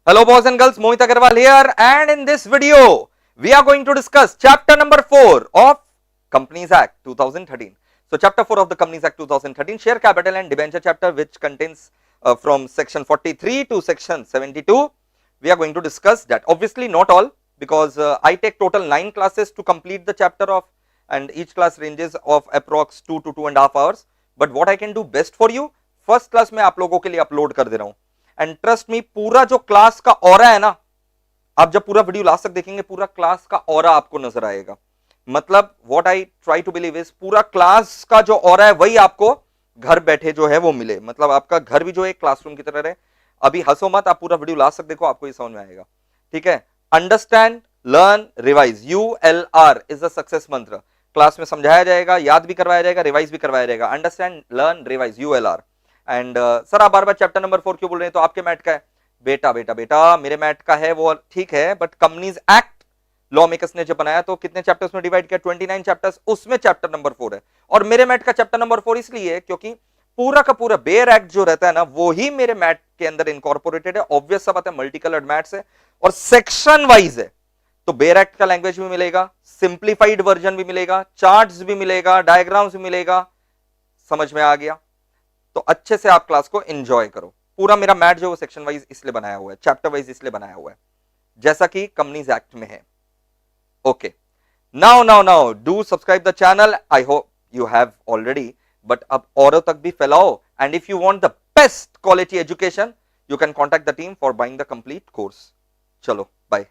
Hello boys and girls, Mohit Agarwal here, and in this video we are going to discuss chapter number 4 of Companies Act 2013. So chapter 4 of the Companies Act 2013, share capital and debenture chapter, which contains from section 43 to section 72. We are going to discuss that. Obviously not all, because I take total 9 classes to complete the chapter of, and each class ranges of approx 2 to 2.5 hours. But what I can do best for you, first class मैं आप लोगों के लिए upload कर दे रहा हूं. And trust me, पूरा जो क्लास का ऑरा है ना, आप जब पूरा वीडियो लास्ट तक देखेंगे पूरा क्लास का ऑरा आपको नजर आएगा. मतलब what I try to believe is, पूरा क्लास का जो ऑरा है वही आपको घर बैठे जो है वो मिले. मतलब आपका घर भी जो है क्लासरूम की तरह रहे. अभी हंसो मत, आप पूरा वीडियो लास्ट तक देखो, आपको ये समझ में आएगा. ठीक है. Understand, learn, revise, ULR is the success मंत्र. क्लास में समझाया जाएगा, याद भी करवाया जाएगा, रिवाइज भी करवाया जाएगा. Understand, learn, revise, ULR. And sir आप बार बार चैप्टर नंबर 4 क्यों बोल रहे हैं, तो आपके मैट का है. बेटा मेरे मैट का है वो ठीक है, but companies act law makers ने जो बनाया तो कितने चैप्टर्स में डिवाइड किया, 29 चैप्टर्स, उसमें चैप्टर नंबर 4 है. और मेरे मैट का चैप्टर नंबर 4 इसलिए है क्योंकि पूरा का पूरा बेयर एक्ट जो रहता है ना, वो ही मेरे मैट के अंदर इनकॉर्पोरेटेड है. ऑब्वियस सा बात है, मल्टी कलर्ड मैट्स है और सेक्शन वाइज है, तो बेयर एक्ट का लैंग्वेज भी मिलेगा, सिंप्लीफाइड वर्जन भी मिलेगा, चार्ट्स भी मिलेगा, डायग्राम्स भी मिलेगा. समझ में आ गया? तो अच्छे से आप क्लास को एंजॉय करो. पूरा मेरा मैट जो सेक्शन वाइज इसलिए बनाया हुआ है, चैप्टर वाइज इसलिए बनाया हुआ है, जैसा कि कंपनीज एक्ट में है. Okay, now do subscribe the channel. I hope you have already, but अब औरों तक भी फैलाओ. And if you want the best quality education, you can contact the team for buying the complete course. चलो bye.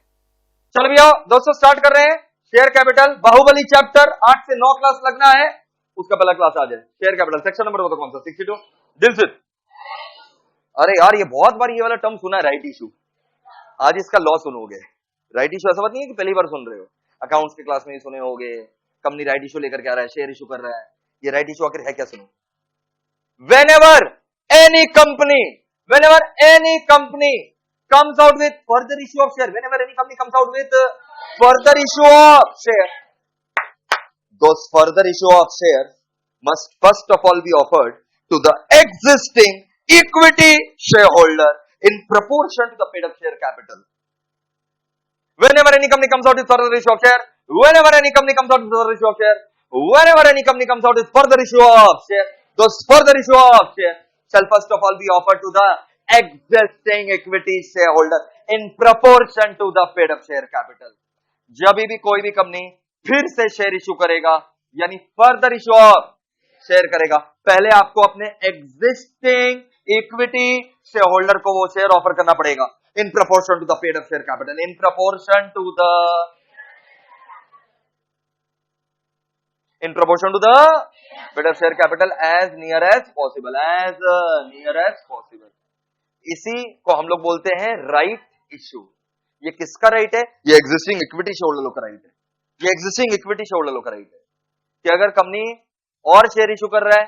चलो भैया दोस्तों, start कर रहे हैं. शेयर कैपिटल बाहुबली चैप्टर 8 से 9 क्लास लगना है, उसका पहला क्लास आ जाए. शेयर कैपिटल सेक्शन नंबर बताओ कौन सा, 62. दिलजित, अरे यार ये बहुत बार ये वाला टर्म सुना है, राइट इशू. आज इसका लॉ सुनोगे. राइट इशू ऐसा बात नहीं है कि पहली बार सुन रहे हो, अकाउंट्स के क्लास में ही सुने होगे. कंपनी राइट इशू लेकर के आ रहा है, शेयर इशू कर रहा है. ये राइट इशू आखिर है क्या, सुनो. whenever any company comes out with further issue of share, whenever any company comes out with further issue of share, those further issue of shares must first of all be offered to the existing equity shareholder in proportion to the paid up share capital. Whenever any company comes out with further issue of share, whenever any company comes out with further issue of share, whenever any company comes out with further issue of share, those further issue of share shall first of all be offered to the existing equity shareholder in proportion to the paid up share capital. जब भी कोई भी company फिर से share issue करेगा, यानी further issue of share करेगा, पहले आपको अपने एग्जिस्टिंग इक्विटी शेयर होल्डर को वो शेयर ऑफर करना पड़ेगा in proportion to the paid up share capital. In proportion to the paid up share capital as near as possible. इसी को हम लोग बोलते हैं राइट इशू. ये किसका राइट है? ये एग्जिस्टिंग इक्विटी शेयर होल्डर का राइट है. ये एग्जिस्टिंग इक्विटी शेयर होल्डर का राइट है कि अगर कंपनी और शेयर इशू कर रहा है,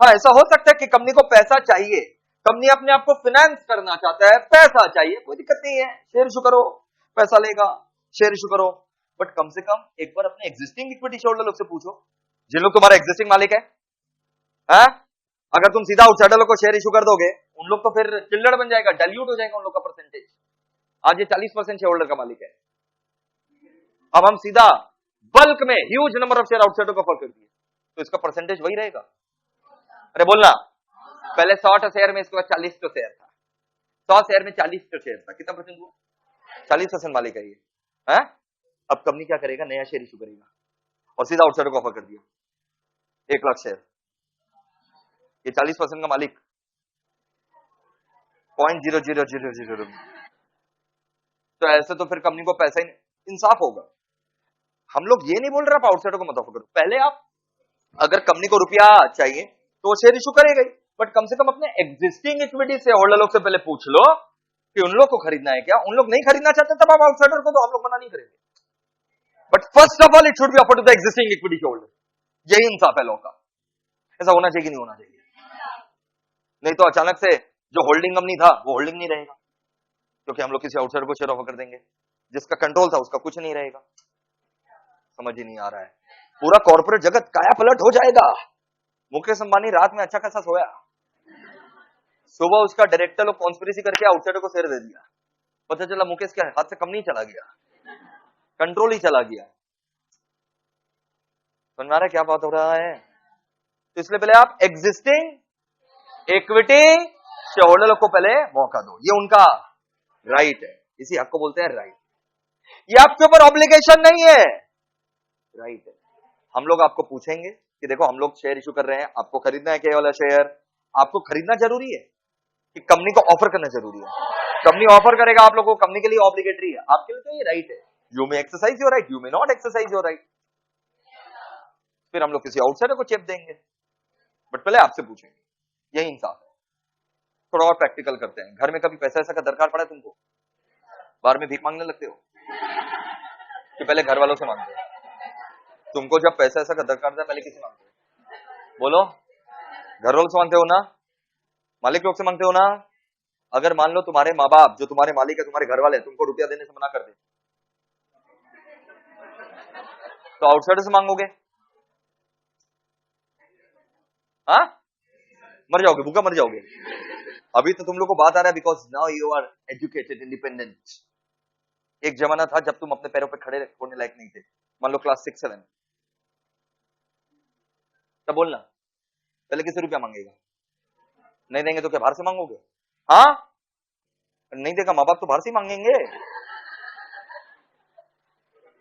हाँ ऐसा हो सकता है कि कंपनी को पैसा चाहिए, कंपनी अपने आप को फाइनेंस करना चाहता है, पैसा चाहिए, कोई दिक्कत नहीं है, शेयर इशू करो, पैसा लेगा, शेयर इशू करो. बट कम से कम एक बार अपने एग्जिस्टिंग इक्विटी शेयर होल्डर लोग से पूछो, जिन लोग तुम्हारा एग्जिस्टिंग मालिक है. अगर तुम सीधा आउटसाइडर को शेयर इशू कर दोगे, उन लोग तो फिर चिल्लड़ बन जाएगा, डाइल्यूट हो जाएगा उन लोग का परसेंटेज. आज ये 40% शेयर होल्डर का मालिक है, अब हम सीधा बल्क में huge number of share outsider को ऑफर कर दिए, तो इसका परसेंटेज वही रहेगा. अरे बोलना, पहले 100 शेयर में, इसके बाद 40 शेयर था. 100 शेयर में 40 शेयर था, कितना परसेंट हुआ? 40% मालिक है ये. अब कंपनी क्या करेगा, नया शेयर इशू करेगा और सीधा आउटसाइडर को ऑफर कर दिया 1 लाख शेयर. ये 40% का मालिक 0.0000. तो ऐसे तो फिर कंपनी को पैसा ही नहीं, इंसाफ होगा. हम लोग ये नहीं बोल रहे आप आउटसाइडर को मत ऑफर करो. पहले आप अगर कंपनी को रुपया चाहिए तो शेयर इशू करेगा ही, बट कम से कम अपने एग्जिस्टिंग इक्विटी से होल्डर लोग से पहले पूछ लो कि उन लोग को खरीदना है क्या. उन लोग नहीं खरीदना चाहते तब आप आउटसाइडर को, तो आप लोग मना नहीं करेंगे. But first of all it should be offered to the existing equity holder. यही इंसाफ है लॉ का. ऐसा होना चाहिए कि नहीं होना चाहिए? नहीं तो अचानक से जो होल्डिंग कंपनी था वो होल्डिंग नहीं रहेगा, क्योंकि हम लोग किसी आउटसाइडर को शेयर ऑफर कर देंगे. जिसका कंट्रोल था उसका कुछ नहीं रहेगा. समझ ही नहीं आ रहा है. पूरा कॉर्पोरेट जगत काया पलट हो जाएगा. मुकेश अंबानी रात में अच्छा खासा सोया, सुबह उसका डायरेक्टर लोग कॉन्स्पिरेसी करके आउटसाइडर को शेयर दे दिया, पता चला मुकेश के हाथ से कम नहीं चला गया, कंट्रोल ही चला गया। समझ में आ रहा है क्या बात हो रहा है? तो इसलिए पहले आप एग्जिस्टिंग इक्विटी शेयर होल्डर को पहले मौका दो, ये उनका राइट है, इसी हक को बोलते हैं राइट। ये आपके ऊपर ऑब्लिगेशन नहीं है, राइट है। हम लोग आपको पूछेंगे कि देखो हम लोग शेयर इशू कर रहे हैं, आपको खरीदना है क्या वाला शेयर? आपको खरीदना जरूरी है कि कंपनी को ऑफर करना जरूरी है? कंपनी ऑफर करेगा आप लोगों को, कंपनी के लिए ऑब्लिगेटरी है, आपके लिए तो ये राइट है। You may exercise your right, you may not exercise your right. फिर हम लोग किसी आउटसाइडर को चेप देंगे, बट पहले आपसे पूछेंगे, यही इंसाफ है। थोड़ा और प्रैक्टिकल करते हैं। घर में कभी पैसा ऐसा का दरकार पड़ा तुमको? बाहर में भीख मांगने लगते हो कि पहले घर वालों से मांगते हो? तुमको जब पैसा ऐसा का दरकार था पहले किसे मांगते हो? बोलो, घर वालों से मांगते हो ना, मालिक लोग से मांगते हो ना। अगर मान लो तुम्हारे माँ बाप जो तुम्हारे मालिक है, तुम्हारे घर वाले तुमको रुपया देने से मना कर दे, तो आउटसाइडर से मांगोगे? हाँ, मर जाओगे, भूखा मर जाओगे। अभी तो तुम लोग को बात आ रहा है because now you are educated, independent. एक जमाना था जब तुम अपने पैरों पे खड़े होने लायक नहीं थे, मान लो क्लास 6-7, तब बोलना पहले किसे रुपया मांगेगा? नहीं देंगे तो क्या बाहर से मांगोगे? हाँ, नहीं देगा माँ बाप तो बाहर से ही मांगेंगे।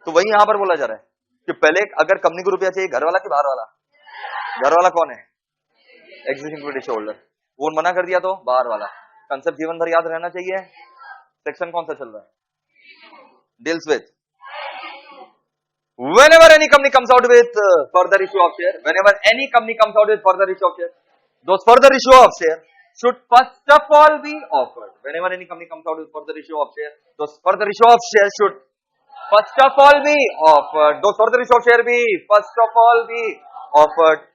तो वही यहां पर बोला जा रहा है कि पहले अगर कंपनी को रुपया चाहिए, घर वाला कि बाहर वाला? घर वाला कौन है? Existing equity share holder. वो मना कर दिया तो बाहर वाला। कंसेप्ट जीवन भर याद रहना चाहिए। सेक्शन कौन सा चल रहा है? Deals with whenever any company comes out with further issue of share, whenever any company comes out with further issue of share, those further issue of share should first of all be offered. Whenever any company comes out with further issue of share, those further issue of share should first of all be offered. Those further issue of share be first of all be offered.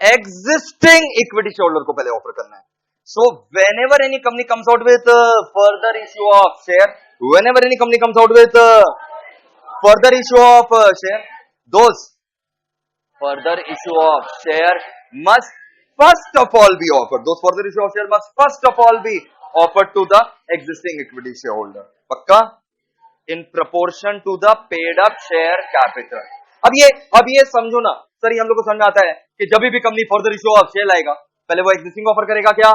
Existing equity shareholder को पहले offer करना है. So whenever any company comes out with further issue of share, whenever any company comes out with further issue of share, those further issue of share must first of all be offered. Those further issue of share must first of all be offered to the existing equity shareholder. पक्का? In proportion to the paid up share capital. अब ये समझो ना sir, ये हम लोग को समझ में आता है कि जब भी company further issue of share लाएगा पहले वो एग्जिस्टिंग ऑफर करेगा क्या?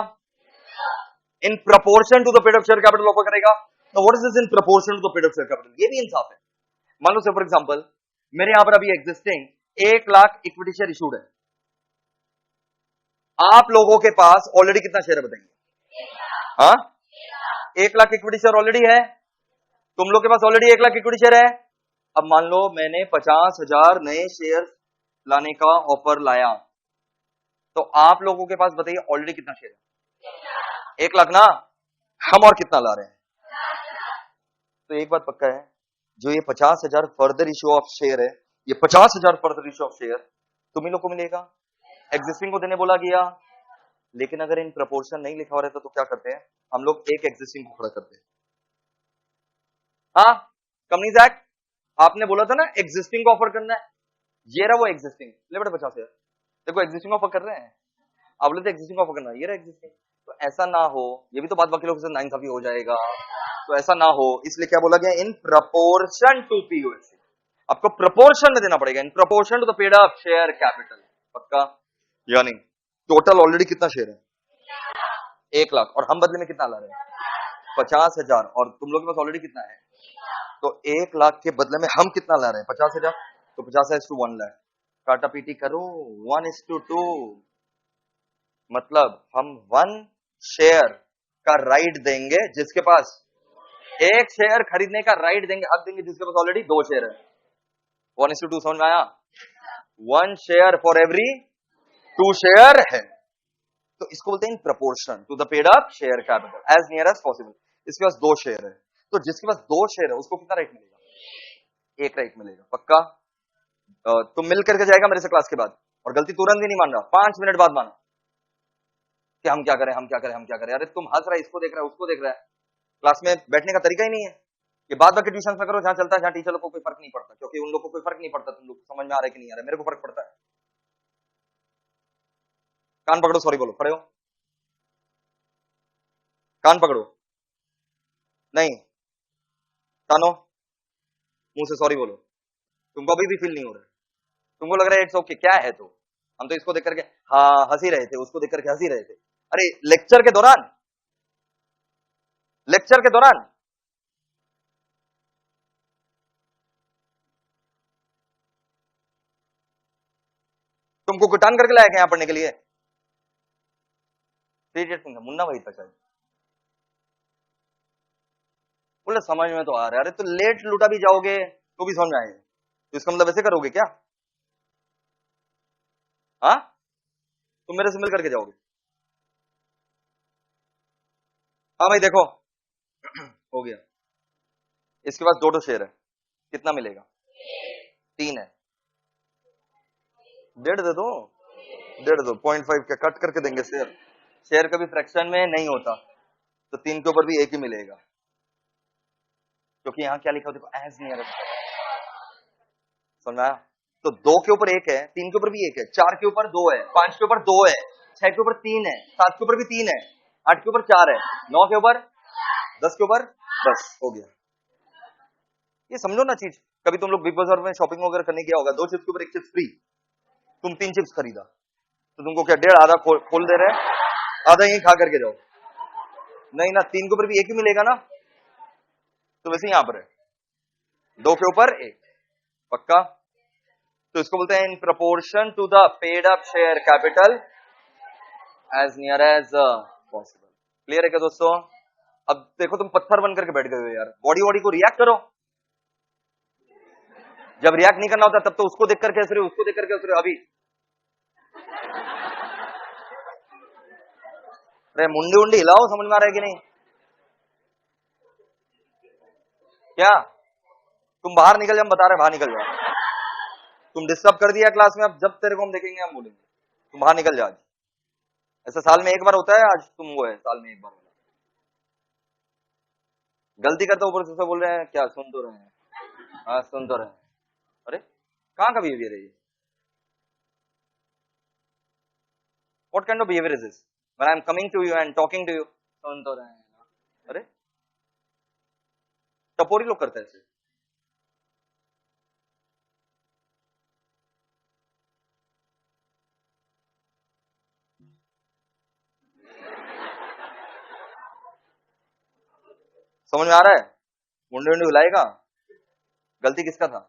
In proportion to the paid up share capital offer करेगा. तो what is this in proportion to the paid up share capital? ये भी इंसाफ है. मान लो से फॉर एग्जांपल मेरे यहां पर अभी existing 1 lakh equity share issued है. आप लोगों के पास ऑलरेडी कितना शेयर है बताइए? हाँ, 1 लाख इक्विटी शेयर ऑलरेडी है. तुम लोग के पास ऑलरेडी 1 लाख इक्विटी शेयर है. अब मान लो मैंने 50,000 नए शेयर लाने का ऑफर लाया, तो आप लोगों के पास बताइए ऑलरेडी कितना शेयर है? 1 लाख ना. हम और कितना ला रहे हैं? तो एक बात पक्का है, जो ये 50,000 फर्दर इश्यू ऑफ शेयर है, ये 50,000 फर्दर इश्यू ऑफ शेयर तुम ही लोग को मिलेगा। एग्जिस्टिंग को देने बोला गया, लेकिन अगर इन प्रपोर्शन नहीं लिखा हो रहता तो क्या करते हैं हम लोग? एक एग्जिस्टिंग को खड़ा करते हैं। हाँ, कंपनीज एक्ट आपने बोला था ना एग्जिस्टिंग को ऑफर करना है, ये रहा वो एग्जिस्टिंग। ले बेटा 50,000, देखो एग्जिस्टिंग ऑफर कर रहे हैं, आप बोले एग्जिस्टिंग ऑफर करना है, ये रहा एग्जिस्टिंग। तो ऐसा ना हो, ये भी तो बाद बाकी लोगों से नाइंसाफी हो जाएगा, तो ऐसा ना हो इसलिए क्या बोला गया? इन प्रपोर्शन टू पीयूएससी, आपको प्रपोर्शन में देना पड़ेगा, in proportion to the paid up share capital. पक्का? यानी टोटल ऑलरेडी कितना शेयर है? 1,00,000, और हम बदले में कितना ला रहे हैं? 50,000, और तुम लोग के पास ऑलरेडी कितना है? तो 1,00,000 के बदले में हम कितना ला रहे हैं? 50,000। तो 50:1,00,000 काटा पीटी करो, 1:2, मतलब हम 1 शेयर का राइट देंगे जिसके पास 1 शेयर खरीदने का राइट देंगे, हक देंगे जिसके पास ऑलरेडी 2 शेयर है। 1:2 समझ में आया? 1 शेयर फॉर एवरी 2 शेयर है, तो इसको बोलते हैं proportion to the paid up share capital as near as possible. इसके पास 2 शेयर है, तो जिसके पास 2 शेयर है उसको कितना राइट मिलेगा? 1 राइट मिलेगा। पक्का? तुम मिल करके जाएगा मेरे से क्लास के बाद, और गलती तुरंत भी नहीं मान रहा, 5 मिनट बाद माना कि हम क्या करें, हम क्या करें, हम क्या करें। अरे तुम हंस रहा है, इसको देख रहा है, उसको देख रहा है, क्लास में बैठने का तरीका ही नहीं है। ये बाद बाकी ट्यूशन में करो जहां चलता है, जहां टीचर को कोई फर्क नहीं पड़ता, क्योंकि उन लोग को कोई फर्क नहीं पड़ता तुम लोग को समझ में आ रहा है कि नहीं आ रहा है, मेरे को फर्क पड़ता है। कान पकड़ो, सॉरी बोलो, खड़े हो, कान पकड़ो, नहीं तानो, मुंह से सॉरी बोलो। तुमको अभी भी फील नहीं हो रहा है, तुमको लग रहा है इट्स ओके, क्या है तो हम तो इसको देख करके हाँ हंसी रहे थे, उसको देख करके हंसी रहे थे। अरे लेक्चर के दौरान, लेक्चर के दौरान तुमको कुटान करके लाया क्या यहां पढ़ने के लिए? 3 इडियट्स में मुन्ना वही था शायद, बोले समझ में तो आ रहा है। अरे तो लेट लुटा भी जाओगे तो भी समझ में आएगा, तो इसका मतलब ऐसे करोगे क्या? हाँ, तुम मेरे से मिल करके जाओगे? हाँ भाई देखो हो गया, इसके पास 2 शेयर है, कितना मिलेगा? 3 है, 1.5 दे दो, 1.5 दो, 0.5 का कट करके देंगे शेयर, शेयर कभी फ्रैक्शन में नहीं होता, तो 3 के ऊपर भी 1 ही मिलेगा, क्योंकि यहां क्या लिखा हो देखो, एज नियर। समझ में आया? तो 2 के ऊपर 1 है, 3 के ऊपर भी 1 है, 4 के ऊपर 2 है, 5 के ऊपर 2 है, 6 के ऊपर 3 है, 7 के ऊपर भी 3 है, 8 के ऊपर 4 है, 9 के ऊपर 10 के ऊपर, बस हो गया। ये समझो ना चीज, कभी तुम लोग बिग बाजार में शॉपिंग वगैरह करने गया होगा, 2 चिप्स के ऊपर 1 चिप्स फ्री, तुम 3 चिप्स खरीदा, तो तुमको क्या 1.5 आधा खोल दे रहे हैं, आधा ही खा करके जाओ? नहीं ना, 3 के ऊपर भी 1 ही मिलेगा ना, तो वैसे यहां पर है 2 के ऊपर 1। पक्का? तो इसको बोलते हैं in proportion to the paid up share capital as near as possible. Clear है क्या दोस्तों? अब देखो तुम पत्थर बन करके बैठ गए हो यार, बॉडी को रिएक्ट करो, जब रिएक्ट नहीं करना होता तब तो उसको देख करके हंस रहे हो, उसको देख करके हंस रहे हो। अभी अरे मुंडी उंडी हिलाओ, समझ में आ रहा है कि नहीं? क्या तुम बाहर निकल जाओ, हम बता रहे बाहर निकल जाओ, तुम डिस्टर्ब कर दिया क्लास में, अब जब तेरे को हम देखेंगे हम बोलेंगे तुम बाहर निकल जा। आज ऐसा साल में 1 बार होता है, आज तुम वो है साल में 1 बार होता है। गलती करते ऊपर से बोल रहे हैं क्या, सुन तो रहे हैं, हाँ सुन तो रहे हैं। अरे कहाँ का बिहेवियर है ये? What kind of behavior is this? When I am coming to you and talking to you, सुन तो रहे हैं ना? अरे टपोरी लोग करते हैं ऐसे। समझ में आ रहा है? मुंडे मुंडे हिलाएगा, गलती किसका था?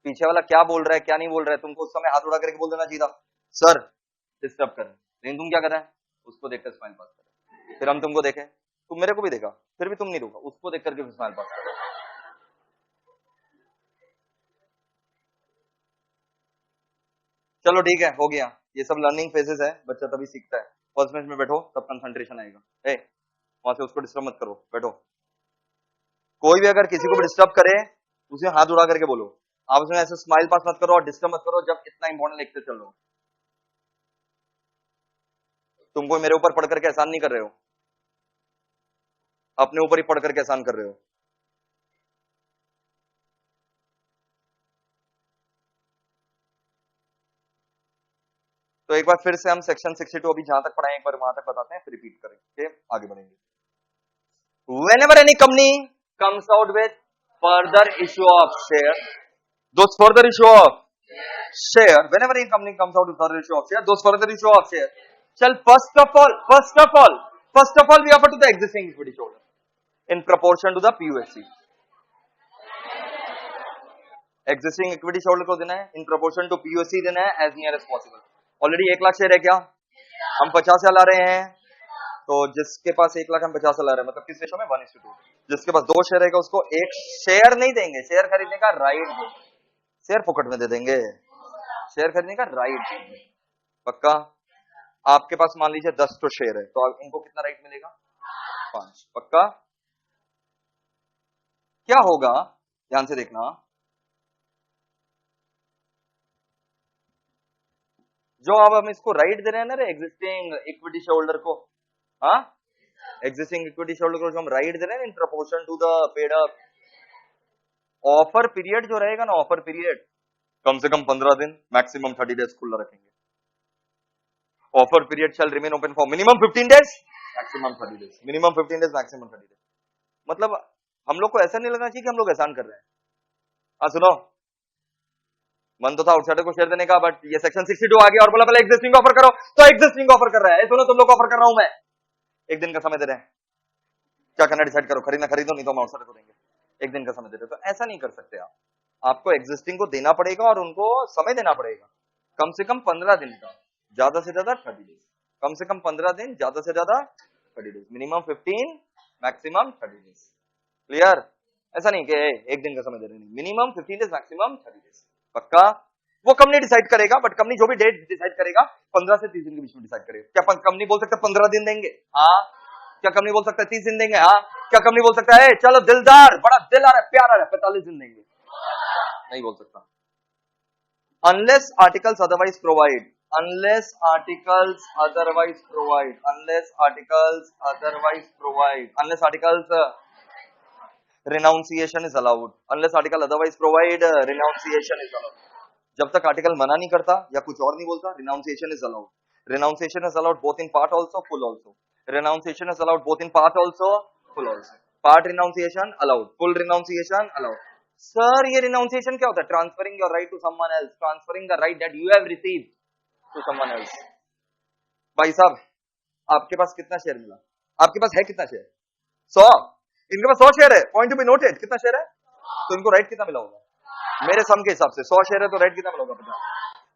पीछे वाला क्या बोल रहा है क्या नहीं बोल रहा है, तुमको उस समय हाथ उड़ा करके बोल देना चाहिए था, सर डिस्टर्ब कर रहे हैं, लेकिन तुम क्या कर रहे हैं? उसको देखकर स्माइल पास कर रहे हैं। फिर हम तुमको देखे, तुम मेरे को भी देखा, फिर भी तुम नहीं रुका, उसको देख करके स्माइल पास कर रहे हो। चलो ठीक है, हो गया, ये सब लर्निंग फेजेस है, बच्चा तभी सीखता है। फर्स्ट बेंच में बैठो तब कंसंट्रेशन आएगा। वहां से उसको डिस्टर्ब मत करो, बैठो। कोई भी अगर किसी को भी डिस्टर्ब करे उसे हाथ उड़ा करके बोलो। आप उसमें ऐसे स्माइल पास मत करो और डिस्टर्ब मत करो जब इतना इंपॉर्टेंट लेक्चर चल रहा हो। तुम कोई मेरे ऊपर पढ़ करके एहसान नहीं कर रहे हो, अपने ऊपर ही पढ़ करके एहसान कर रहे हो। तो एक बार फिर से हम सेक्शन 62 अभी जहां तक पढ़ाएं एक बार वहां तक बताते हैं, फिर रिपीट करेंगे, आगे बढ़ेंगे। Whenever any company comes out with further issue of share, those further issue of share, whenever any company comes out with further issue of share, those further issue of share shall first of all be offered to the existing equity holder in proportion to the PUSC. Existing equity holder को देना है in proportion to PUSC देना है as near as possible. Already 1 lakh share है क्या, हम 50 ला रहे हैं, तो जिसके पास 1 लाख हम 50 ला रहे हैं, मतलब किस रेशो में 1:2। जिसके पास 2 शेयर रहेगा उसको 1 शेयर नहीं देंगे, शेयर खरीदने का राइट देंगे, शेयर फुकट में दे देंगे, शेयर खरीदने का राइट देंगे। पक्का? आपके पास मान लीजिए 10 तो शेयर है, तो इनको कितना राइट मिलेगा? 5। पक्का? क्या होगा, ध्यान से देखना, जो अब हम इसको राइट दे रहे हैं ना रे एग्जिस्टिंग इक्विटी शेयरहोल्डर को, हाँ एग्जिस्टिंग इक्विटी शेयरहोल्डर को जो हम राइट दे रहे हैं in proportion to the paid up, offer period जो रहेगा ना, ऑफर पीरियड कम से कम 15 दिन, मैक्सिमम 30 डेज खुला रखेंगे। Offer period shall remain open for minimum 15 days, maximum 30 days, minimum 15 days, maximum 30 days. मतलब हम लोग को ऐसा नहीं लगना चाहिए कि हम लोग एहसान कर रहे हैं। हाँ सुनो, मन तो था आउटसाइडर को शेयर देने का, बट ये सेक्शन 62 आ गया और बोला पहले एग्जिस्टिंग ऑफर करो, तो एग्जिस्टिंग ऑफर कर रहा है। सुनो, तुम लोग ऑफर कर रहा हूं मैं, 1 दिन का समय दे रहे हैं, क्या करना डिसाइड करो, खरीदना खरीदो, नहीं तो हम आउटसाइडर को देंगे। 1 दिन का समय दे रहे हो, तो ऐसा नहीं कर सकते आप, आपको एग्जिस्टिंग को देना पड़ेगा और उनको समय देना पड़ेगा, कम से कम 15 दिन का, ज्यादा से ज्यादा 30 डेज, कम से कम 15 दिन, ज्यादा से ज्यादा 30 days, minimum 15, maximum 30 days. Clear? ऐसा नहीं कि 1 दिन का समय दे रहे हैं, मिनिमम 15 डेज, मैक्सिमम 30 डेज। पक्का? वो कंपनी डिसाइड करेगा, बट कंपनी जो भी डेट डिसाइड करेगा 15 से 30 दिन के बीच में डिसाइड करेगा। क्या कंपनी बोल सकता है 15 दिन देंगे? हाँ। क्या कंपनी बोल सकता है 30 दिन देंगे? हाँ। क्या कंपनी बोल सकता है चलो दिलदार, बड़ा दिल आ रहा है, प्यार आ रहा है, 45 दिन देंगे? नहीं बोल सकता। Unless articles otherwise provide, unless articles otherwise provide, unless articles otherwise provide, unless articles renunciation is allowed, unless article otherwise provide renunciation is allowed. जब तक आर्टिकल मना नहीं करता या कुछ और नहीं बोलता, renunciation is allowed. Renunciation is allowed both in part also, full also. Renunciation is allowed both in part also, full also. Part renunciation allowed, full renunciation allowed. Sir ये रिनाउंसिएशन क्या होता है? Transferring your right to someone else, transferring the right that you have received to someone else. भाई साहब, आपके पास कितना share मिला? आपके पास है कितना शेयर? 100। इनके पास 100 शेयर है, पॉइंट टू बी नोटेड। कितना शेयर है? तो इनको राइट कितना मिला होगा? मेरे सम के हिसाब से 100 शेयर है तो राइट कितना मिला होगा? 50।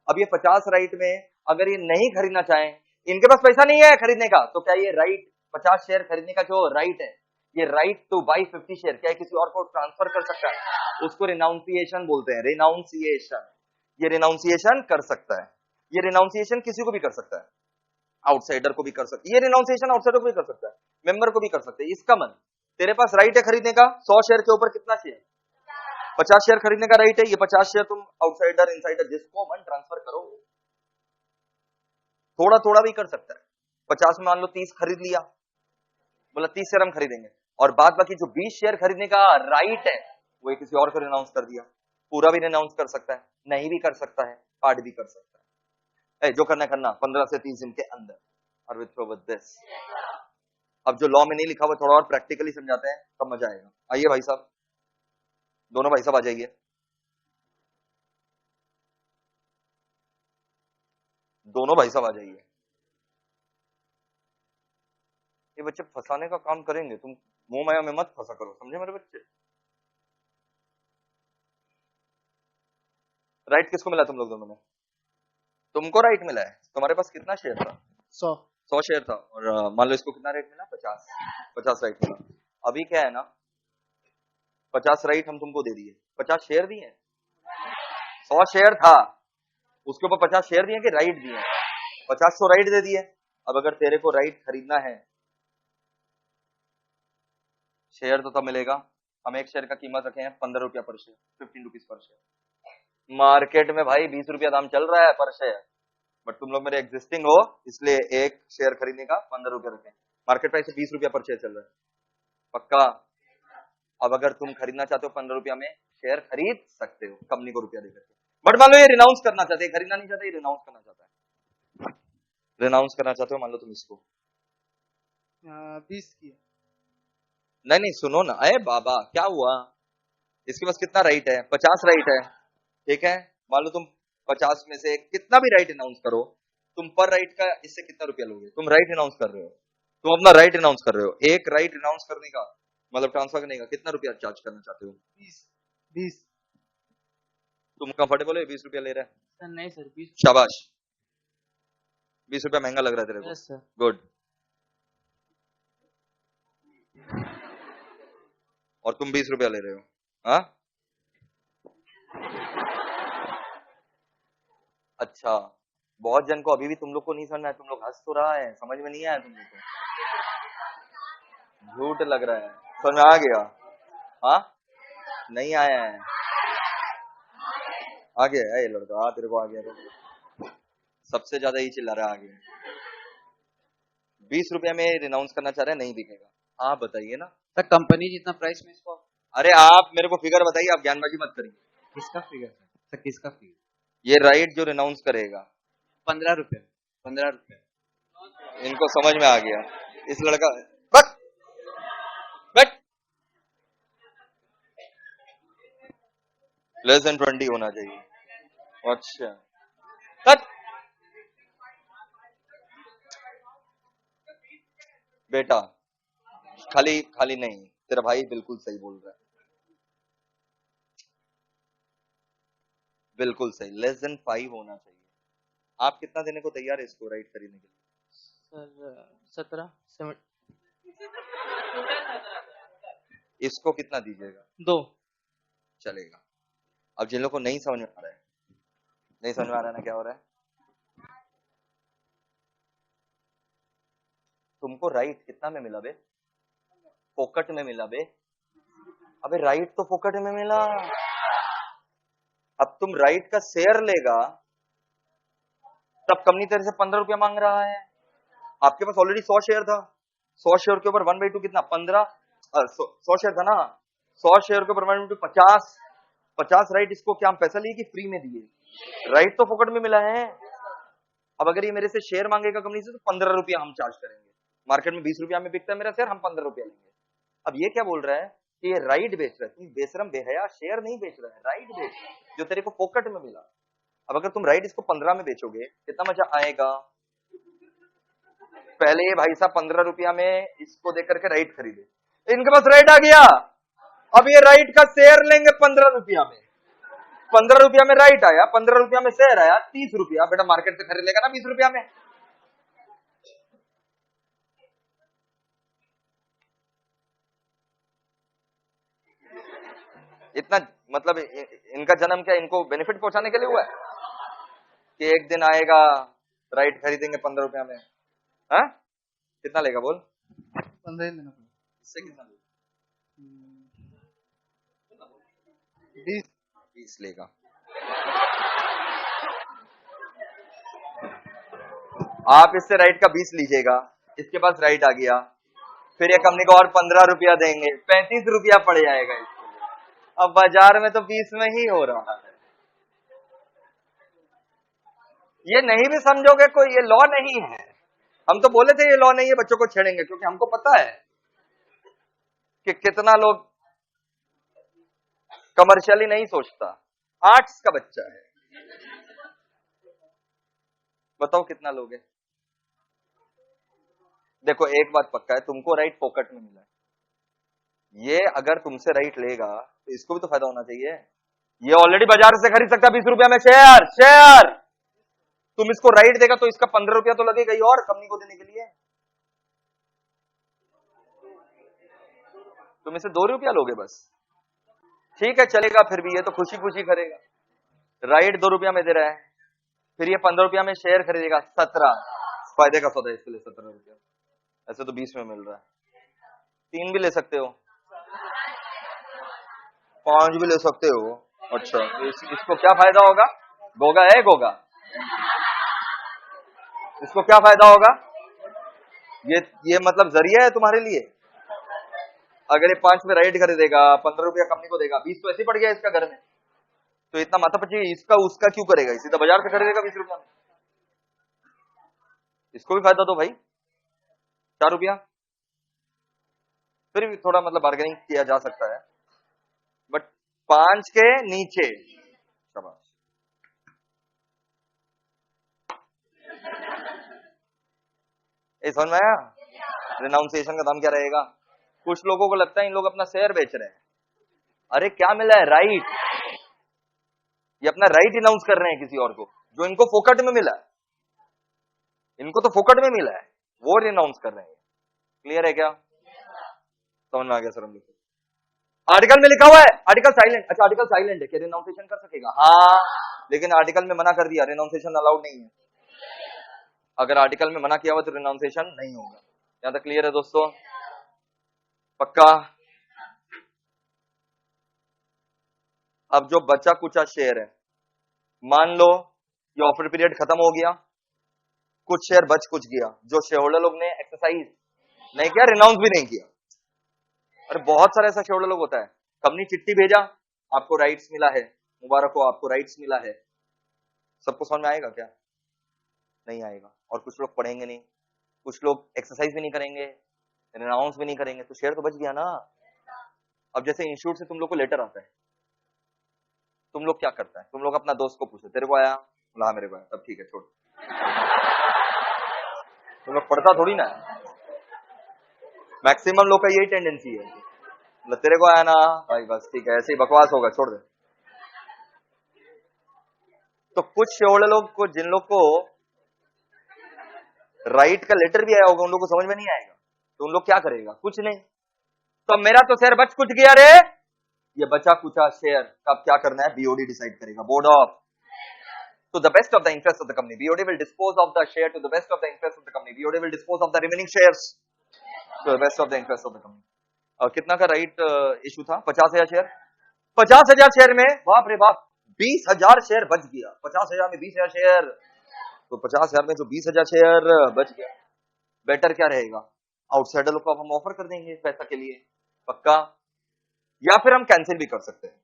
अब ये 50 राइट में अगर ये नहीं खरीदना चाहें, इनके पास पैसा नहीं है खरीदने का, तो क्या ये राइट 50 शेयर खरीदने का जो राइट है, ये राइट टू बाई 50 शेयर, क्या किसी और को ट्रांसफर कर सकता है? उसको रिनाउंसिएशन बोलते हैं, रिनाउंसिएशन। ये रिनाउंसिएशन कर सकता है, ये रिनाउंसिएशन किसी को भी कर सकता है, आउटसाइडर को भी कर सकता है, ये रिनाउंसिएशन आउटसाइडर को भी कर सकता है, मेंबर को भी कर सकते हैं। इसका मन, तेरे पास राइट है खरीदने का 100 शेयर के ऊपर कितना शेयर? 50 शेयर खरीदने का राइट है, ये 50 शेयर तुम आउटसाइडर इनसाइडर जिसको मन ट्रांसफर करो। थोड़ा थोड़ा भी कर सकता है, 50 में मान लो 30 खरीद लिया, बोला 30 शेयर हम खरीदेंगे, और बाद बाकी जो 20 शेयर खरीदने का राइट है वो किसी और को रिनाउंस कर दिया। पूरा भी रिनाउंस कर सकता है, नहीं भी कर सकता है, पार्ट भी कर सकता है। जो करना करना 15 से 30 दिन के अंदर। और विथ दिस, अब जो लॉ में नहीं लिखा हुआ थोड़ा और प्रैक्टिकली समझाते हैं तब मजा आएगा। आइए भाई साहब, दोनों भाई साहब आ जाइए, दोनों भाई साहब आ जाइए। ये बच्चे फंसाने का काम करेंगे, तुम मोह माया में मत फंसा करो, समझे मेरे बच्चे? राइट किसको मिला तुम लोग दोनों में? तुमको राइट मिला है। तुम्हारे पास कितना शेयर था? 100 शेयर था, और मान लो इसको कितना राइट मिला? 50 राइट मिला। अभी क्या है ना, 50 राइट हम तुमको दे दिए, 50 शेयर दिए, 100 शेयर था उसके ऊपर 50 शेयर दिए कि राइट दिए? 50 तो राइट दे दिए। अब अगर तेरे को राइट खरीदना है शेयर तो तब मिलेगा, हम एक शेयर का कीमत रखे हैं 15 रुपया पर share, 15 rupees per share. Market में भाई 20 रुपया दाम चल रहा है पर शेयर, बट तुम लोग मेरे एग्जिस्टिंग हो इसलिए एक शेयर खरीदने का 15 रुपया रखें। मार्केट प्राइस 20 रुपया पर शेयर चल रहा है, पक्का? अब अगर तुम खरीदना चाहते हो 15 रुपया में शेयर खरीद सकते हो कंपनी को रुपया देकर के। बट मान लो ये रिनाउंस करना चाहते हैं, खरीदना नहीं चाहते, ये रिनाउंस करना चाहता है, रिनाउंस करना चाहते हो, मान लो तुम इसको 20 की। नहीं सुनो ना, अरे बाबा क्या हुआ, इसके पास कितना राइट है? 50 राइट है, ठीक है? मान लो तुम 50 में से कितना भी राइट अनाउंस करो, तुम पर राइट का इससे कितना रुपया लोगे? तुम राइट अनाउंस कर रहे हो, तुम अपना राइट अनाउंस कर रहे हो, एक राइट अनाउंस करने का मतलब ट्रांसफर करने का कितना रुपया चार्ज करना चाहते हो? 20। तुम कंफर्टेबल हो? 20 रुपया ले रहा है? सर नहीं सर 20। शाबाश, 20 रुपया महंगा लग रहा है तेरे को? Yes sir. गुड। और तुम 20 रुपया ले रहे हो? हाँ अच्छा, बहुत जन को अभी भी तुम लोग को नहीं समझ में आया, तुम लोग हंस तो रहा है, समझ में नहीं आया तुम लोग को, झूठ लग रहा है, समझ में आ गया? हाँ नहीं आया है, आ गया है ये लड़का, हाँ तेरे को आ गया तो सबसे ज्यादा ही चिल्ला रहा है, आ गया। 20 रुपया में रिनाउंस करना चाह रहे हैं, नहीं बिकेगा। आप बताइए ना सर कंपनी जितना प्राइस में इसको। अरे आप मेरे को फिगर बताइए, आप ज्ञानबाजी मत करिए। किसका फिगर सर? किसका फिगर? ये राइट जो रिनाउंस करेगा 15 रुपए। 15 रुपए। इनको समझ में आ गया, इस लड़का बट बट लेस देन 20 होना चाहिए। अच्छा कट बेटा, खाली खाली नहीं, तेरा भाई बिल्कुल सही बोल रहा है, बिल्कुल सही, लेस देन 5 होना चाहिए। आप कितना देने को तैयार है इसको राइट खरीदने के लिए? सर 17 7। इसको कितना दीजिएगा? 2 चलेगा। अब जिन लोगों को नहीं समझ में आ रहा है, नहीं समझ में आ रहा है ना क्या हो रहा है, तुमको राइट कितना में मिला बे? फोकट में मिला बे। अबे राइट तो फोकट में मिला, अब तुम राइट का शेयर लेगा तब कंपनी तेरे से 15 रुपया मांग रहा है, आपके पास ऑलरेडी 100 शेयर था, 100 शेयर के ऊपर 1/2 कितना? 15। 100 शेयर था ना, 100 शेयर के ऊपर 1/2 50। 50 राइट इसको क्या हम पैसा लिए कि फ्री में दिए? राइट तो फोकट में मिला है। अब अगर ये मेरे से शेयर मांगेगा कंपनी से तो 15 रुपया हम चार्ज करेंगे, मार्केट में 20 रुपया में बिकता है मेरा शेयर, हम 15 रुपया लेंगे। अब ये क्या बोल रहा है कि ये राइट बेच रहा है, तुम बेशरम बेहया शेयर नहीं बेच रहा है, राइट बेच जो तेरे को फोकट में मिला। अब अगर तुम राइट इसको 15 में बेचोगे कितना मजा आएगा? पहले ये भाई साहब 15 रुपया में इसको देख करके राइट खरीदे, इनके पास राइट आ गया, अब ये राइट का शेयर लेंगे 15 रुपया में, 15 रुपया में राइट आया, 15 रुपया में शेयर आया, 30 रुपया बेटा मार्केट से खरीद लेगा ना 20 रुपया में। इतना मतलब इनका जन्म क्या इनको बेनिफिट पहुंचाने के लिए हुआ है कि एक दिन आएगा राइट खरीदेंगे 15 रुपया में? हाँ कितना लेगा बोल? 15 लेना पड़ेगा। इससे कितना लेगा? 20 लेगा। आप इससे राइट का 20 लीजिएगा, इसके पास राइट आ गया, फिर ये कंपनी को और 15 रुपया देंगे, 35 रुपया पड़ जाएगा इसके लिए। अब बाजार में तो 20 में ही हो रहा है। ये नहीं भी समझोगे कोई ये लॉ नहीं है, हम तो बोले थे ये लॉ नहीं है, बच्चों को छेड़ेंगे क्योंकि हमको पता है कि कितना लोग कमर्शियली नहीं सोचता, आर्ट्स का बच्चा है, बताओ कितना लोग है? देखो एक बात पक्का है, तुमको राइट पॉकेट में मिला है, ये अगर तुमसे राइट लेगा तो इसको भी तो फायदा होना चाहिए। ये ऑलरेडी बाजार से खरीद सकता 20 रुपया में शेयर, तुम इसको राइट देगा तो इसका 15 रुपया तो लगेगा ही और कंपनी को देने के लिए, तुम इसे 2 रुपया लोगे बस, ठीक है चलेगा, फिर भी ये तो खुशी खुशी करेगा, राइट 2 रुपया में दे रहा है, फिर ये 15 रुपया में शेयर खरीदेगा, 17 फायदे का सौदा है इसके लिए 17 रुपया, ऐसे तो 20 में मिल रहा है, 3 भी ले सकते हो, 5 भी ले सकते हो। अच्छा, इसको क्या फायदा होगा? गोगा है गोगा, इसको क्या फायदा होगा? ये मतलब जरिया है तुम्हारे लिए। अगर ये 5 में राइड खरीदेगा, 15 रुपया कंपनी को देगा, 20 तो ऐसे पड़ गया इसका घर में, तो इतना माथा पची इसका उसका क्यों करेगा? सीधा बाजार से खरीदेगा 20 रुपया में। इसको भी फायदा दो भाई, 4 रुपया, फिर भी थोड़ा मतलब बार्गेनिंग किया जा सकता है, बट 5 के नीचे। शाबाश। समझ में आया? रिनाउंसिएशन का दाम क्या रहेगा? कुछ लोगों को लगता है इन लोग अपना शेयर बेच रहे हैं। अरे क्या मिला है? राइट। ये अपना राइट अनाउंस कर रहे हैं किसी और को, जो इनको फोकट में मिला है। इनको तो फोकट में मिला है, वो रिनाउंस कर रहे हैं। क्लियर है क्या? समझ में आ गया सर? हम लोग आर्टिकल में लिखा हुआ है आर्टिकल साइलेंट। अच्छा, आर्टिकल साइलेंट है, क्या रिनाउंसिएशन कर सकेगा? हाँ, लेकिन आर्टिकल में मना कर दिया, रिनाउंसिएशन अलाउड नहीं है। अगर आर्टिकल में मना किया हुआ तो रिनाउंसिएशन नहीं होगा। यहां तक क्लियर है दोस्तों? पक्का? अब जो बचा कुचा शेयर है, मान लो ये ऑफर पीरियड खत्म हो गया, कुछ शेयर बच कुछ गया, जो शेयर होल्डर लोग ने एक्सरसाइज नहीं किया, रिनाउंस भी नहीं किया। अरे बहुत सारा ऐसा शेयर होल्डर लोग होता है, कंपनी चिट्ठी भेजा, आपको राइट्स मिला है, मुबारक हो आपको राइट्स मिला है। सबको समझ में आएगा क्या? नहीं आएगा। और कुछ लोग पढ़ेंगे नहीं, कुछ लोग एक्सरसाइज भी नहीं करेंगे, रिनाउंस भी नहीं करेंगे, तो शेयर तो बच गया ना। अब जैसे इंस्टीट्यूट से तुम लोग को लेटर आता है, तुम लोग क्या करता है? तुम लोग अपना दोस्त को पूछो, तेरे को आया? बोला हाँ मेरे को आया। तब ठीक है, छोड़। तुम लोग पढ़ता थोड़ी ना है। मैक्सिमम लोग का यही टेंडेंसी है, मतलब तेरे को आया ना भाई, बस ठीक है, ऐसे ही बकवास होगा, छोड़ दे। तो कुछ शेयर लोग को, जिन लोग को राइट का लेटर भी आया होगा, उन लोग को समझ में नहीं आएगा, तो उन लोग क्या करेगा? कुछ नहीं। तो मेरा तो शेयर बच कुछ गया रे, ये बचा कुचा शेयर कब क्या करना है बीओडी डिसाइड करेगा, board of. To the best of the interest of the company, BOD will dispose of the share to the best of the interest of the company. BOD will dispose of the remaining shares to the best of the interest of the company. और कितना का right issue था? 50,000 share. 50,000 share में बाप रे बाप 20,000 share बच गया। 50,000 में 20,000 शेयर, तो 50,000 में जो 20,000 शेयर बच गया, बेटर क्या रहेगा? आउटसाइडर को हम ऑफर कर देंगे पैसा के लिए, पक्का। या फिर हम कैंसिल भी कर सकते हैं,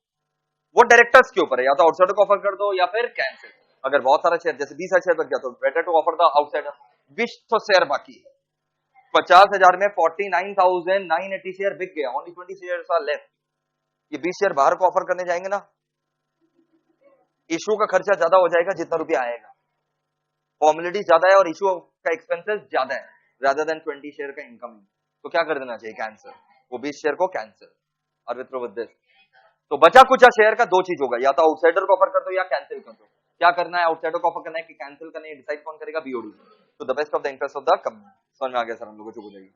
वो डायरेक्टर्स के ऊपर है, या तो आउटसाइडर को ऑफर कर दो या फिर कैंसिल। अगर बहुत सारा शेयर जैसे 20,000 शेयर बच गया तो better to offer the outsider. 20 तो शेयर बाकी है, 50,000 में 49,980 शेयर बिक गया, ओनली 20 शेयर्स आर लेफ्ट। ये 20 शेयर बाहर को ऑफर करने जाएंगे ना, इशू का खर्चा ज्यादा हो जाएगा जितना रुपया आएगा, फॉर्मेलिटी ज्यादा है और इशू का एक्सपेंसेस ज्यादा है, rather than 20 शेयर का इनकम। तो क्या कर देना चाहिए? कैंसिल। वो 20 शेयर को कैंसिल। और विद दिस, तो बचा कुचा शेयर का दो चीज होगा, या तो आउटसाइडर को ऑफर कर दो या कैंसिल कर दो। क्या करना है? आउटसाइडर को ऑफर करना है कि कैंसिल करना है? डिसाइड कौन करेगा? बीओडी। तो the best of the interest of the company. समझ में आ गया सर? हम लोगों को चुप हो जाएगी,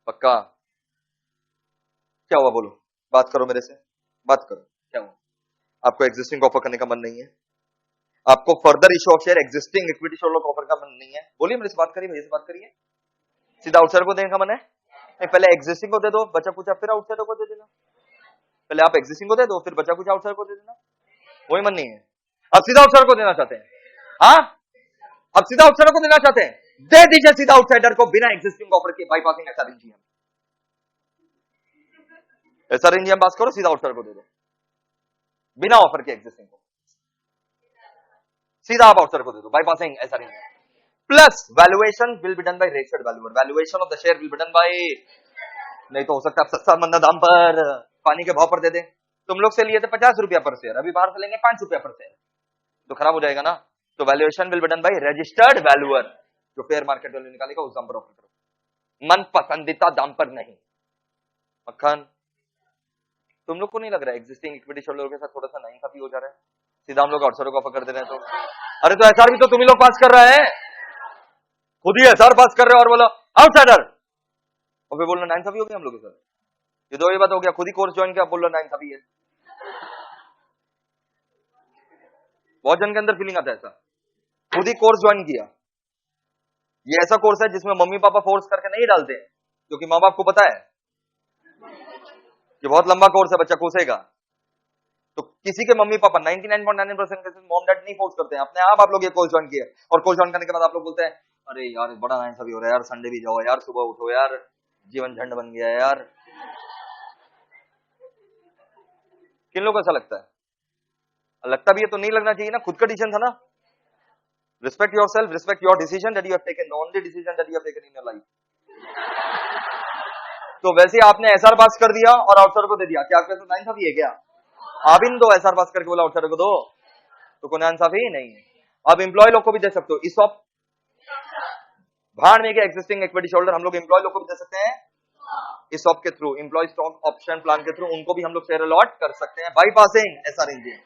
पक्का? क्या हुआ? बोलो, बात करो मेरे से, बात करो। क्या हुआ? आपको एग्जिस्टिंग ऑफर करने का मन नहीं है? आपको further issue of share existing equity share को ऑफर का मन नहीं है? बोलिए, मेरे से बात करिए, भैया से बात करिए। सीधा आउटसाइडर को देने का मन है? नहीं, पहले एग्जिस्टिंग को दे दो, बचा कुचा फिर आउटसाइडर को दे देना। पहले आप एग्जिस्टिंग को दे दो, फिर बचा कुछ आउटसाइडर को दे देना। वही मन नहीं है? अब सीधा आउटसाइडर को देना चाहते हैं? हाँ, अब सीधा आउटसाइडर को देना चाहते हैं? दे दीजिए सीधा आउटसाइडर को, बिना एग्जिस्टिंग ऑफर के, बाईपासिंग एसआरएनजीएम। एसआरएनजीएम पास करो, सीधा आउटसाइडर को दे दो, बिना ऑफर के एग्जिस्टिंग को सीधा आप आउटसाइडर को दे दो, bypassing SRNGM. Plus valuation will be done by registered valuer, valuation of the share will be done by, नहीं तो हो सकता है सस्ता मंदा दाम पर, पानी के भाव पर दे दे। तुम लोग से लिए थे 50 रुपया पर शेयर, अभी बाहर से लेंगे 5 रुपया पर शेयर, तो खराब हो जाएगा ना। तो valuation will be done by registered valuer, जो फेयर मार्केट वैल्यू निकालेगा उस दाम पर ऑफर करो, मन पसंदीदा दाम पर नहीं। मक्खन, तुम लोग को नहीं लग रहा है एग्जिस्टिंग इक्विटी शेयर के साथ थोड़ा सा नाइंसाफी हो जा रहा है? सीधा हम लोग आउटसाइडर को ऑफर कर दे रहे हैं तो। अरे तो एसआर भी तो तुम ही लोग पास कर रहे हैं, खुद ही एसआर पास कर रहे हो और बोलो आउटसाइडर, और फिर बोलना नाइंसाफी हो गई हम लोग के साथ। ये दो ही बात हो गया, खुद ही कोर्स ज्वाइन किया, बोल रहा नाइंसाफी है। बहुत जन के अंदर फीलिंग आता है ऐसा, खुद ही कोर्स ज्वाइन किया। ये ऐसा कोर्स है जिसमें मम्मी पापा फोर्स करके नहीं डालते हैं, क्योंकि माँ बाप को पता है ये बहुत लंबा कोर्स है, बच्चा कोसेगा। तो किसी के mummy papa 99.99% cases mom dad नहीं फोर्स करते हैं, अपने आप लोग ये कोर्स ज्वाइन किया, और कोर्स ज्वाइन करने के बाद आप लोग बोलते हैं अरे यार बड़ा नाइंसाफी हो रहा है यार, संडे भी जाओ यार, सुबह उठो यार, जीवन झंड बन गया है यार। किन लोगों को ऐसा लगता है? लगता भी है तो नहीं लगना चाहिए ना, खुद का डिसीजन था ना। Respect your self, respect your decision that you have taken, the only decision that you have taken in your life. तो वैसे आपने एसआर पास कर दिया और आउटसाइडर को दे दिया, क्या आपके साथ नाइंसाफी है क्या? आप इन दो एसआर पास करके बोला आउटसाइडर को दो, तो कोई नाइंसाफी नहीं है। आप एम्प्लॉय लोग को भी दे सकते हो, इसॉप भाड़ में क्या, एक्जिस्टिंग इक्विटी शोल्डर हम लोग एम्प्लॉय लोग को भी दे सकते हैं इसॉप के through, employ stock option plan के थ्रू, उनको भी हम लोग शेयर अलॉट कर सकते हैं बाई पासिंग एसआर इंजन।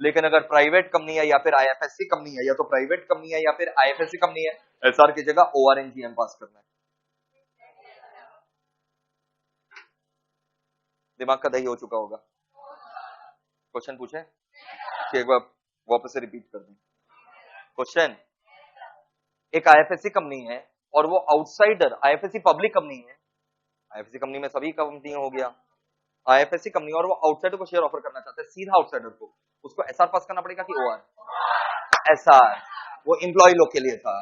लेकिन अगर प्राइवेट कंपनी है या फिर आईएफएससी कंपनी है, या तो प्राइवेट कंपनी है या फिर आईएफएससी कंपनी है, एसआर की जगह ओआरएनजीएम पास करना है। दिमाग का दही हो चुका होगा। क्वेश्चन पूछे कि एक बार वापस से रिपीट कर दें क्वेश्चन। एक आईएफएससी कंपनी है और वो आउटसाइडर, आईएफएससी पब्लिक कंपनी है, आईएफएससी कंपनी में सभी कंपनी हो गया, आईएफएससी कंपनी, और वो आउटसाइडर को शेयर ऑफर करना चाहते हैं, सीधा आउटसाइडर को, उसको एसआर पास करना पड़ेगा कि ओआर? एसआर। वो एम्प्लॉय लोग के लिए था,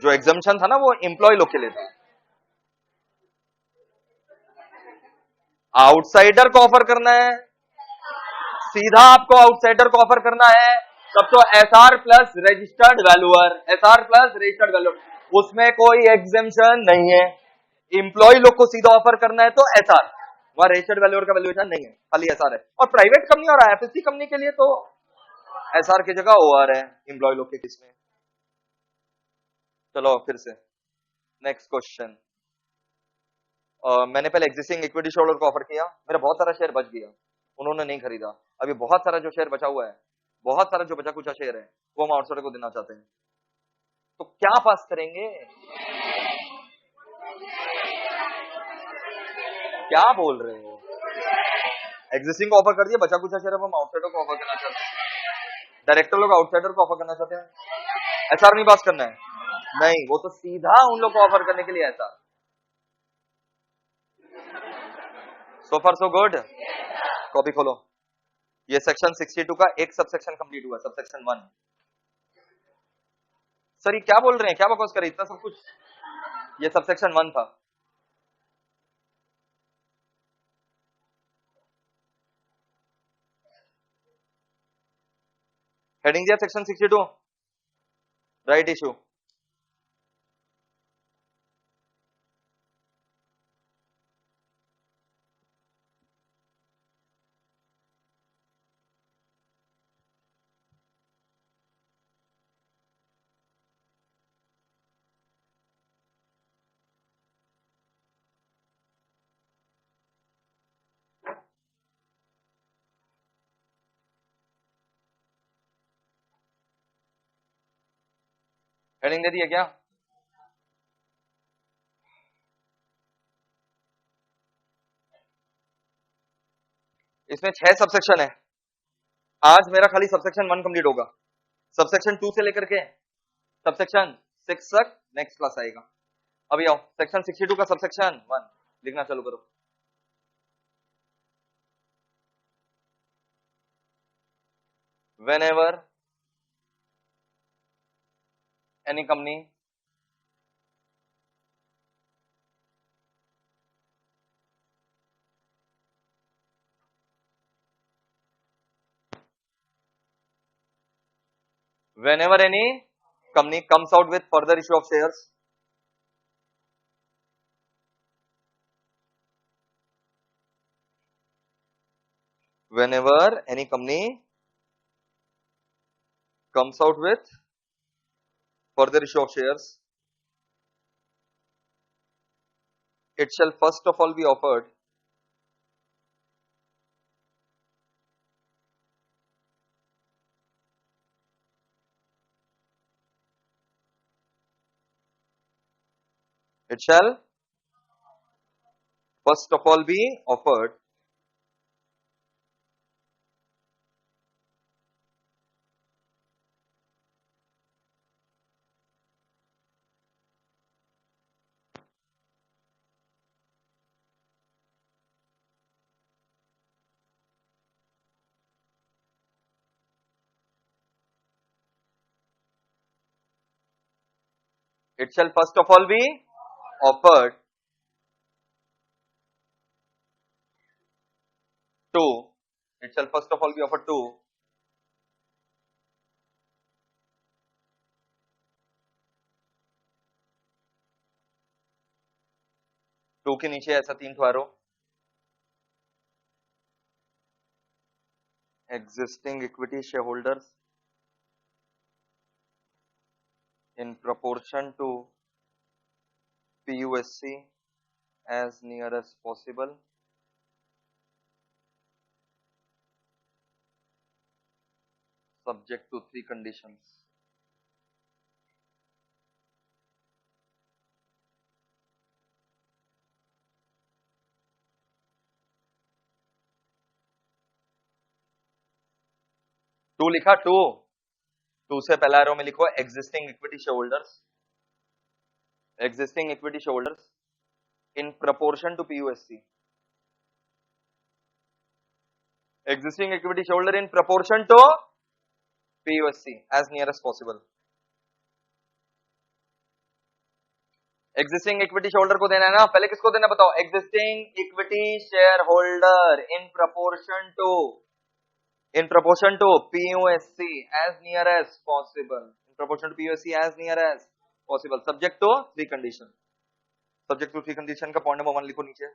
जो एग्जम्पशन था ना वो एम्प्लॉय लोग के लिए था। आउटसाइडर को ऑफर करना है, सीधा आपको आउटसाइडर को ऑफर करना है, तब तो SR plus registered valuer, SR plus registered valuer, उसमें कोई एग्जेम्पशन नहीं है। एम्प्लॉय लोग को सीधा ऑफर करना है तो एसआर, वहां रजिस्टर्ड वैल्यूअर का वैल्यूएशन नहीं है, खाली एसआर है। और प्राइवेट कंपनी और आईएफएससी कंपनी के लिए तो एसआर की जगह ओआर है एम्प्लॉय लोग के केस में। चलो फिर से नेक्स्ट क्वेश्चन। मैंने पहले एग्जिस्टिंग इक्विटी शोल्डर को ऑफर किया, मेरा बहुत सारा शेयर बच गया, उन्होंने नहीं खरीदा, अभी बहुत सारा जो शेयर बचा हुआ है, बहुत सारा जो बचा कुछ शेयर है, वो हम आउटसाइडर को देना चाहते हैं, तो क्या पास करेंगे? क्या बोल रहे हो? एग्जिस्टिंग को ऑफर कर दिया, बचा कुछ शेयर हम आउटसाइडर को ऑफर करना चाहते हैं, डायरेक्टर लोग आउटसाइडर को ऑफर करना चाहते हैं, एसआर नहीं पास करना है, नहीं, वो तो सीधा उन लोग को ऑफर करने के लिए एसआर। सो फार सो गुड। कॉपी खोलो, ये सेक्शन 62 का एक सबसेक्शन कंप्लीट हुआ, सबसेक्शन 1। सर ये क्या बोल रहे हैं, क्या बकवास कर रहे हैं, इतना सब कुछ, ये सबसेक्शन 1 था। हेडिंग दिया सेक्शन 62, राइट इशू। हेडिंग दे दिया क्या? इसमें 6 सबसेक्शन है, आज मेरा खाली सबसेक्शन 1 कंप्लीट होगा, सबसेक्शन 2 से लेकर के सबसेक्शन 6 तक नेक्स्ट क्लास आएगा। अभी आओ सेक्शन 62 का सबसेक्शन 1 लिखना चालू करो। whenever any company whenever any company comes out with further issue of shares, whenever any company comes out with further issue of shares, it shall first of all be offered it shall first of all be offered It shall first of all be offered to, it shall first of all be offered to two के नीचे ऐसा 3 ठो arrow, existing equity shareholders in proportion to PUSC as near as possible, subject to 3 conditions. To लिखा, to से पहला arrow में लिखो existing equity shareholders, existing equity shareholders in proportion to PUSC, existing equity shareholder in proportion to PUSC as near as possible. existing equity shareholder को देना है ना, पहले किसको देना बताओ, existing equity shareholder in proportion to PUSC as near as possible, in proportion to PUSC as near as possible, subject to 3 condition. Subject to 3 condition का point number 1 लिखो नीचे.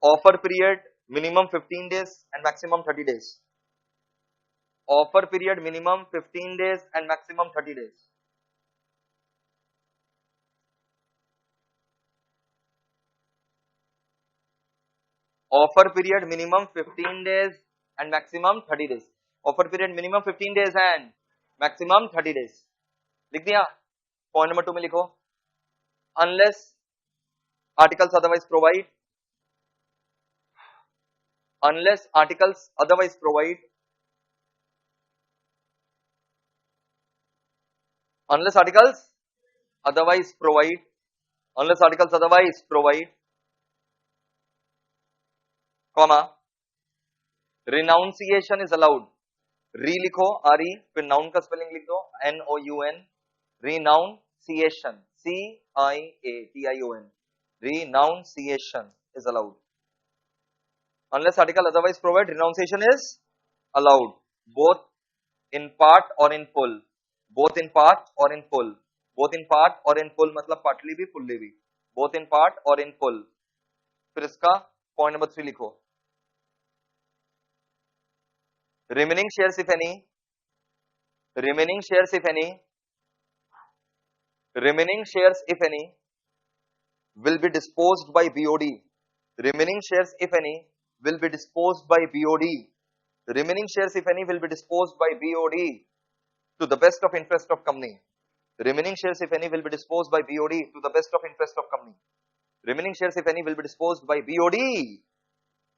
Offer period minimum 15 days and maximum 30 days. Offer period minimum 15 days and maximum 30 days. Offer period minimum 15 days and maximum 30 days. Offer period minimum 15 days and maximum 30 days. लिख दिया. Point number 2 में लिखो, unless articles otherwise provide, unless articles otherwise provide, unless articles otherwise provide, unless articles otherwise provide, comma, renunciation is allowed. री लिखो, R E, फिर noun का spelling लिख दो, NOUN, renunciation, CIATION, renunciation is allowed. Unless article otherwise provide, renunciation is allowed, both in part or in full, both in part or in full, both in part or in full मतलब partly भी fully भी, both in part or in full. फिर इसका point number 3 लिखो, remaining shares if any, remaining shares if any, remaining shares if any will be disposed by BOD, remaining shares if any will be disposed by BOD, remaining shares if any will be disposed by BOD to the best of interest of company, remaining shares if any will be disposed by BOD to the best of interest of company, remaining shares if any will be disposed by BOD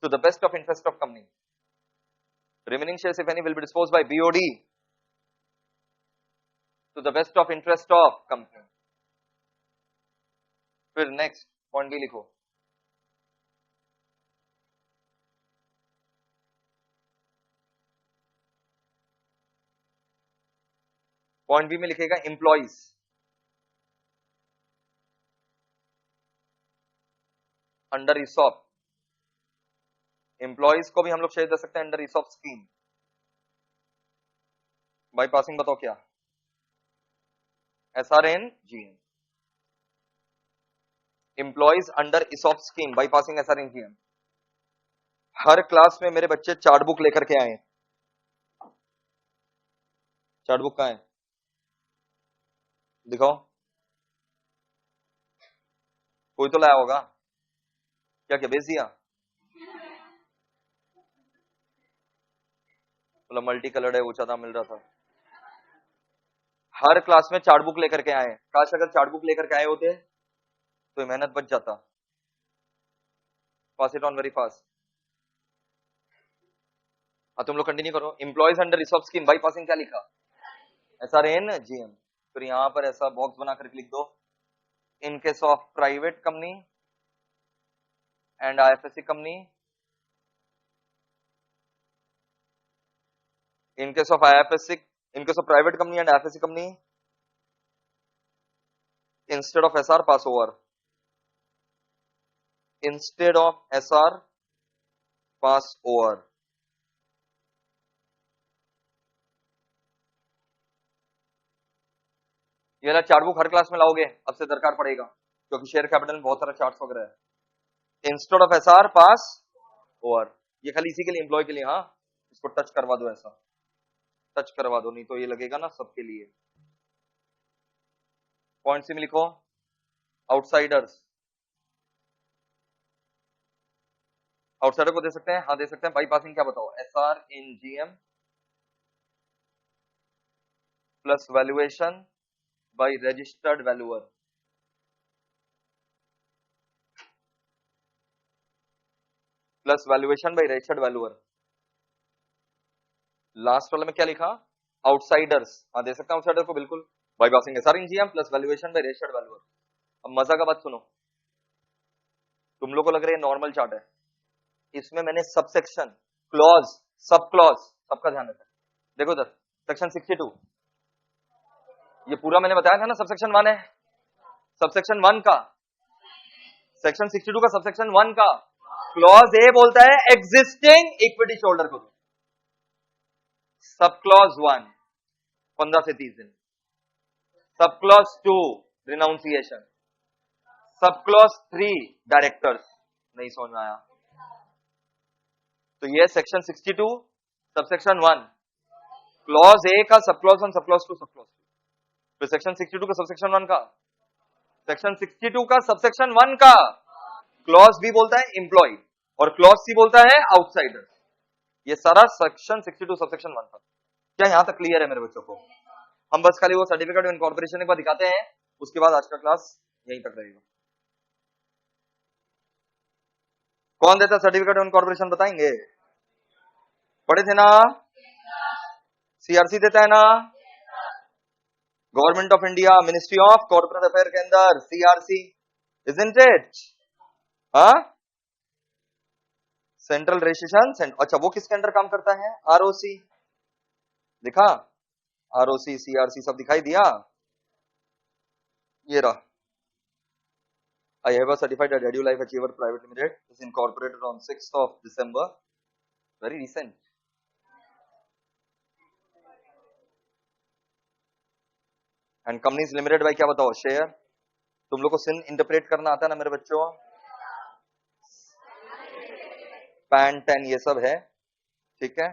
to the best of interest of company, remaining shares if any will be disposed by BOD to the best of interest of company. फिर next point भी लिखो, point B में लिखेगा employees under ESOP, employees को भी हम लोग share दे सकते हैं under ESOP scheme, by passing बताओ क्या, SRN GM, employees under ESOP scheme by passing SRN GM. Her class में मेरे बच्चे चार्ट बुक लेकर के आए, चार्ट बुक कहाँ है दिखाओ, कोई तो लाया होगा, क्या क्या बेच दिया, मतलब मल्टी कलर्ड है, वो ज्यादा मिल रहा था. हर क्लास में चार्ट बुक लेकर के आए, काश अगर चार्ट बुक लेकर के आए होते तो मेहनत बच जाता. पास इट ऑन वेरी फास्ट. तुम लोग कंटिन्यू करो. Employees under ESOP scheme by passing क्या लिखा, SRN GM. फिर यहां पर ऐसा बॉक्स बना करके लिख दो, in case of private company and IFSC company, in case of IFSC, in case of private company and IFSC company, instead of SR pass over, instead of SR pass over. ये वाला chart book हर class में लाओगे, अब से दरकार पड़ेगा क्योंकि share capital में बहुत सारा चार्ट्स वगैरह है। Instead of SR pass over, ये खाली इसी के लिए, एम्प्लॉय के लिए। हाँ, इसको टच करवा दो, ऐसा टच करवा दो, नहीं तो ये लगेगा ना सबके लिए। पॉइंट सी में लिखो आउटसाइडर्स, आउटसाइडर को दे सकते हैं, हाँ दे सकते हैं। बाई पासिंग क्या बताओ, SR in GM plus valuation by registered valuer, plus valuation by registered valuer. Last वाले में क्या लिखा, आउटसाइडर्स, हाँ दे सकते हैं आउटसाइडर को, बिल्कुल। By passing SR in GM plus valuation by registered valuer. अब मजा का बात सुनो, तुम लोग को लग रहा है नॉर्मल चार्ट है, इसमें मैंने सबसेक्शन, क्लॉज, सब क्लॉज, सबका ध्यान रखा। देखो इधर सेक्शन 62, ये पूरा मैंने बताया था ना, सबसेक्शन 1 है। सबसेक्शन 1 का, सेक्शन 62 का सबसेक्शन 1 का क्लॉज ए बोलता है एग्जिस्टिंग इक्विटी शोल्डर को दो। सब क्लॉज 1 15 से 30 दिन, sub clause 2 renunciation, sub clause 3 directors. नहीं समझ में आया तो ये सेक्शन 62 सबसेक्शन 1, क्लॉज ए का sub clause 1, sub clause 2, sub clause 2। तो सेक्शन 62 का सबसेक्शन 1 का, सेक्शन 62 का सबसेक्शन 1 का क्लॉज बी बोलता है एम्प्लॉय और क्लॉज सी बोलता है आउटसाइडर। ये सारा सेक्शन 62 सबसेक्शन 1 था। क्या यहां तक क्लियर है मेरे बच्चों को? हम बस खाली वो सर्टिफिकेट ऑफ इनकॉर्पोरेशन एक बार दिखाते हैं, उसके बाद आज का क्लास यहीं तक रहेगा। कौन देता सर्टिफिकेट ऑफ इनकॉर्पोरेशन, बताएंगे? पढ़े थे ना? CRC देता है ना, government of India, ministry of corporate affair के अंदर CRC, इजंट इट? हाँ, सेंट्रल रजिस्ट्रेशन। अच्छा, वो किसके अंडर काम करता है? ROC। दिखा, ROC CRC सब दिखाई दिया। ये रहा, I have a certified at Edu Life Achiever Private Limited, is incorporated on 6th of December, very recent. And companies limited by क्या बताओ, शेयर। तुम लोग को सिन इंटरप्रेट करना आता है ना मेरे बच्चों? पैन 10 ये सब है, ठीक है।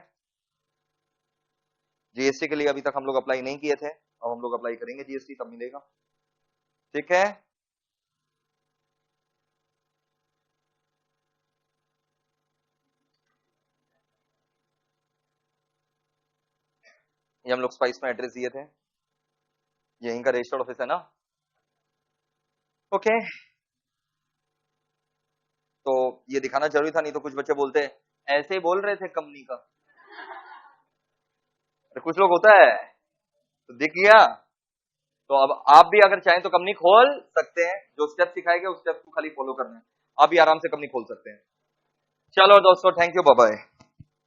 GST के लिए अभी तक हम लोग अप्लाई नहीं किए थे, अब हम लोग अप्लाई करेंगे GST, तब मिलेगा, ठीक है। ये हम लोग स्पाइस में एड्रेस दिए थे, यहीं का रजिस्टर्ड ऑफिस है ना, ओके। तो ये दिखाना जरूरी था, नहीं तो कुछ बच्चे बोलते हैं ऐसे ही बोल रहे थे कंपनी का। कुछ लोग होता है तो दिख गया, तो अब आप भी अगर चाहें तो कंपनी खोल सकते हैं। जो स्टेप सिखाएंगे उस स्टेप को खाली फॉलो करना है, आप भी आराम से कंपनी खोल सकते हैं। चलो दोस्तों, थैंक यू, बाय बाय।